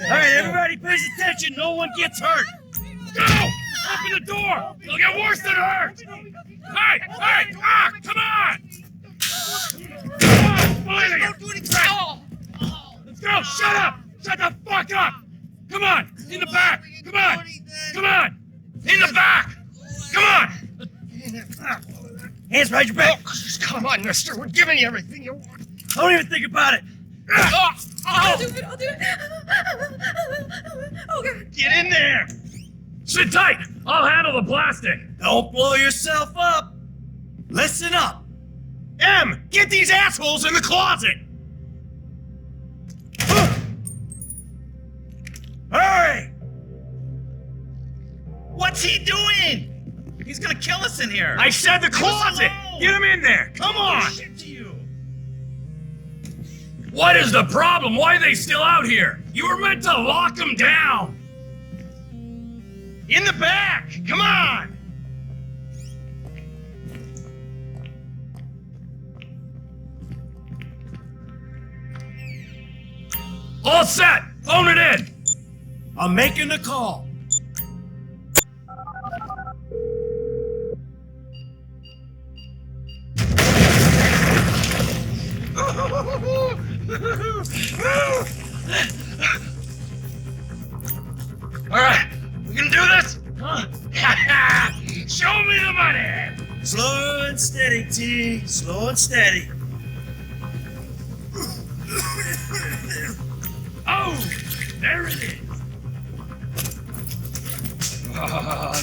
Alright, everybody pays attention. No one gets hurt. Go! Open the door! It'll get worse than hurt! Hey! Come on! Finally! Let's go! Shut up! Shut the fuck up! Come on! In the back! Come on! In the back! Come on! Hands behind your back! Come on, mister. We're giving you everything you want. Don't even think about it! I'll do it. Oh, God. Get in there! Sit tight! I'll handle the plastic! Don't blow yourself up! Listen up! M, get these assholes in the closet! Hurry! What's he doing? He's gonna kill us in here! I said the closet! Get him in there! Come on! Shit to you! What is the problem? Why are they still out here? You were meant to lock them down! In the back! Come on! All set! Phone it in! I'm making the call. Alright, we gonna do this? Huh? Show me the money! Slow and steady, T. Slow and steady. Oh! There it is!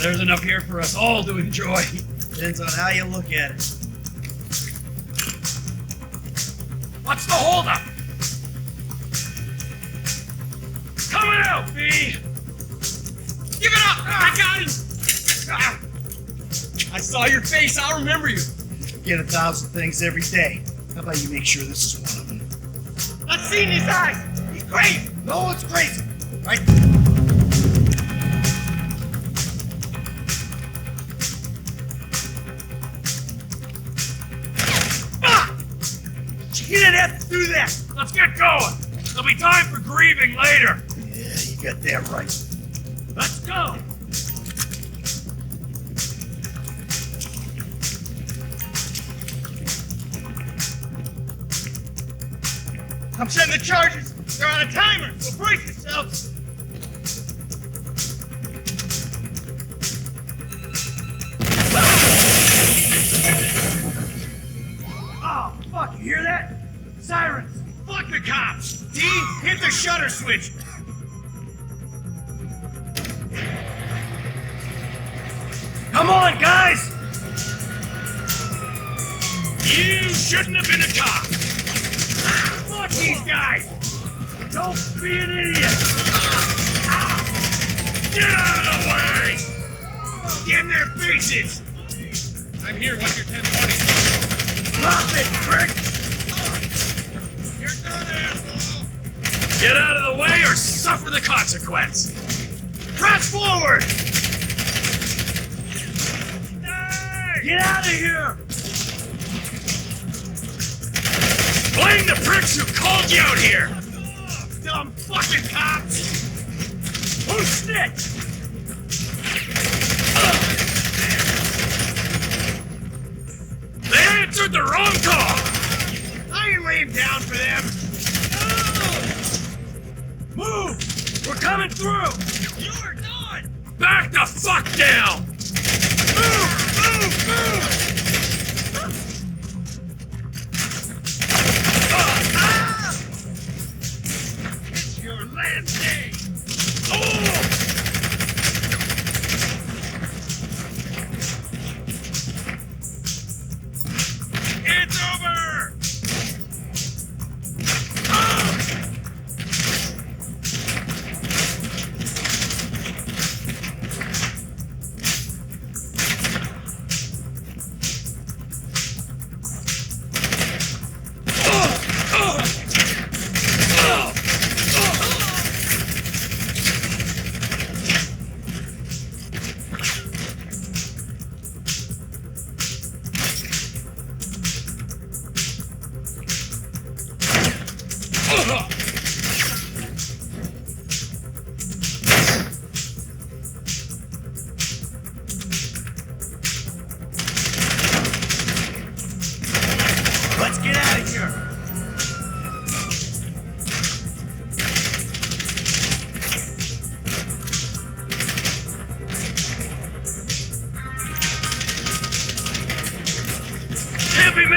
There's enough here for us all to enjoy. Depends on how you look at it. What's the holdup? Coming out, B! Give it up! I got him! I saw your face, I'll remember you. You get 1,000 things every day. How about you make sure this is one of them? I've seen his eyes! He's crazy! No one's crazy, right? You didn't have to do that! Let's get going! There'll be time for grieving later! Yeah, you got that right. Let's go! I'm setting the charges! They're on a timer, so brace yourselves! Oh, fuck, you hear that? Sirens! Fuck the cops! D, hit the shutter switch! Come on, guys! You shouldn't have been a cop! Fuck these guys! Don't be an idiot! Get out of the way! Get in their faces! I'm here, what's your 1020? Drop it, prick! You're done, asshole! Get out of the way or suffer the consequence! Press forward! Get out of here! Blame the pricks who called you out here! Dumb fucking cops! Who snitched? They answered the wrong call! I ain't laying down for them! Move! We're coming through! You're done! Back the fuck down! Move! It's your last day! It's over!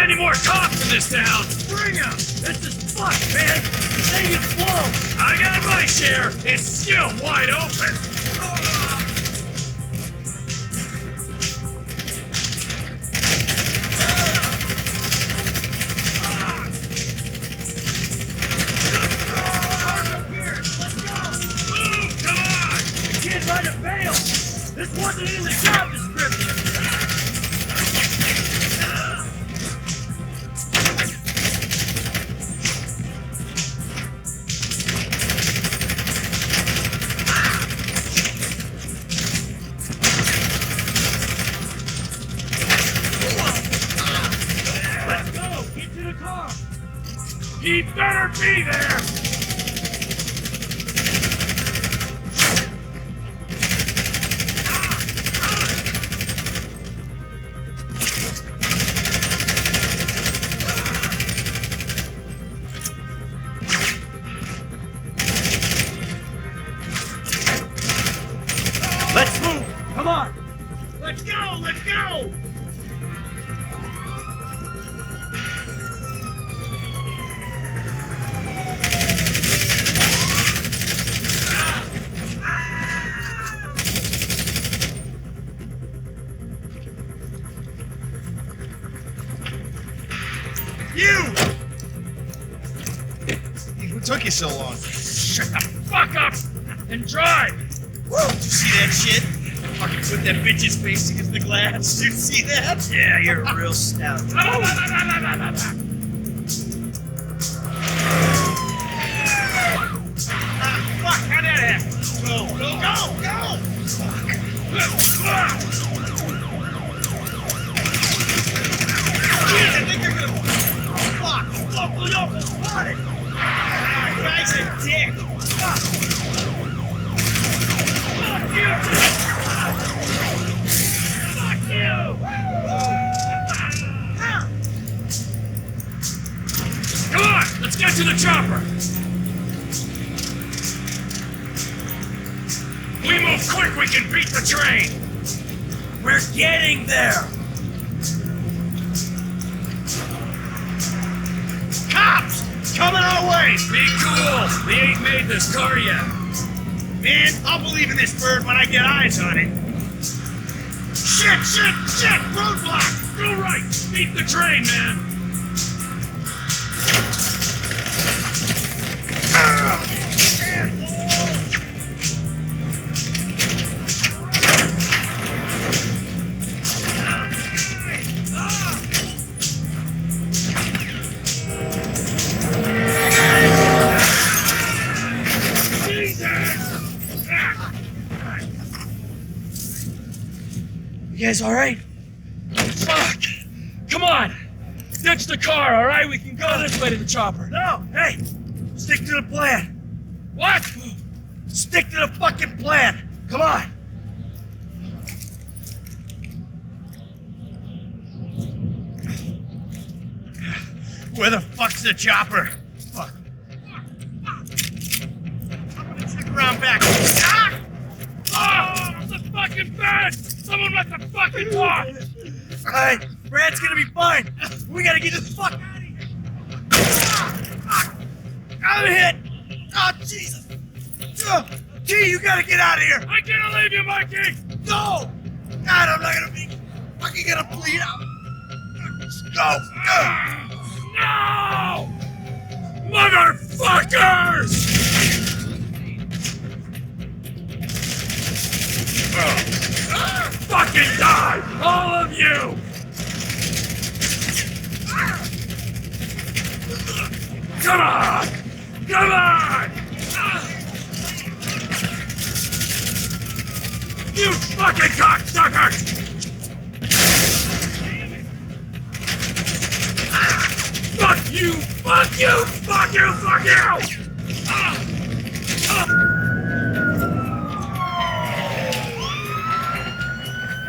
any more cops in this town. Bring them. This is fucked, man. The thing is blown. I got my share. It's still wide open. Trying to bail! This wasn't in the job description! Let's go! Get to the car! He better be there! Let's move! Come on! Let's go! Let's go! You! Who took you so long? Shut the fuck up and drive! Woo! Did you see that shit? Fucking put that bitch's face against the glass. Did you see that? Yeah, you're a real stout. Fuck! How'd that happen? Go! Go! Go! Go! Jeez, I think they're gonna... Fuck! Fuck! We almost got it! Guy's a dick! Fuck! Fuck you! Fuck you! Come on, let's get to the chopper. We move quick, we can beat the train. We're getting there! Cops! Coming our way! Be cool, they ain't made this car yet. Man, I'll believe in this bird when I get eyes on it. Shit! Shit! Shit! Roadblock! Go right, beat the train, man. You guys alright? Fuck! Come on! Ditch the car, alright? We can go this way to the chopper. No! Hey! Stick to the plan! What? Stick to the fucking plan! Come on! Where the fuck's the chopper? Fuck. I'm gonna check around back. Ah! Oh, the fucking bed! Someone let the fucking car! Alright, Brad's gonna be fine! We gotta get the fuck out of here! I'm hit! Oh, Jesus! T, you gotta get out of here! I can't leave you, Mikey! No! God, I'm not gonna be fucking gonna bleed out! Go! No! Motherfuckers! Fucking die! All of you! Come on! Come on! You fucking cocksucker! Fuck you! Fuck you! Fuck you! Fuck you!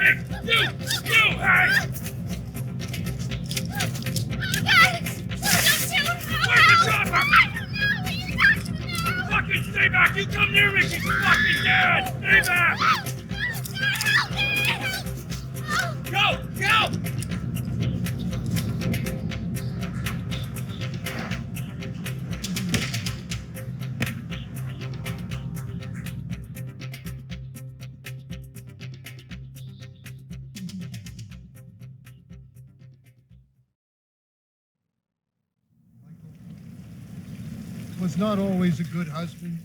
Hey, you! You! Hey! Where's the chopper? Fucking stay back! You come near me! She's fucking dead! Stay back! Go! Go! was not always a good husband,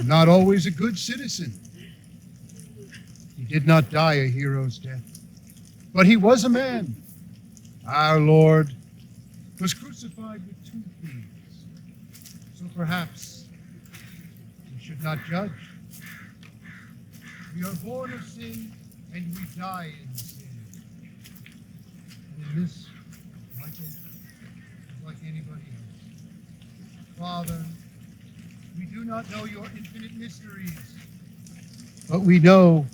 not always a good citizen. He did not die a hero's death, but he was a man. Our Lord was crucified with 2 thieves, so perhaps we should not judge. We are born of sin, and we die in sin. And in this, Michael is like anybody else. Father, we do not know your infinite mysteries, but we know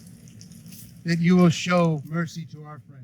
that you will show mercy to our friends.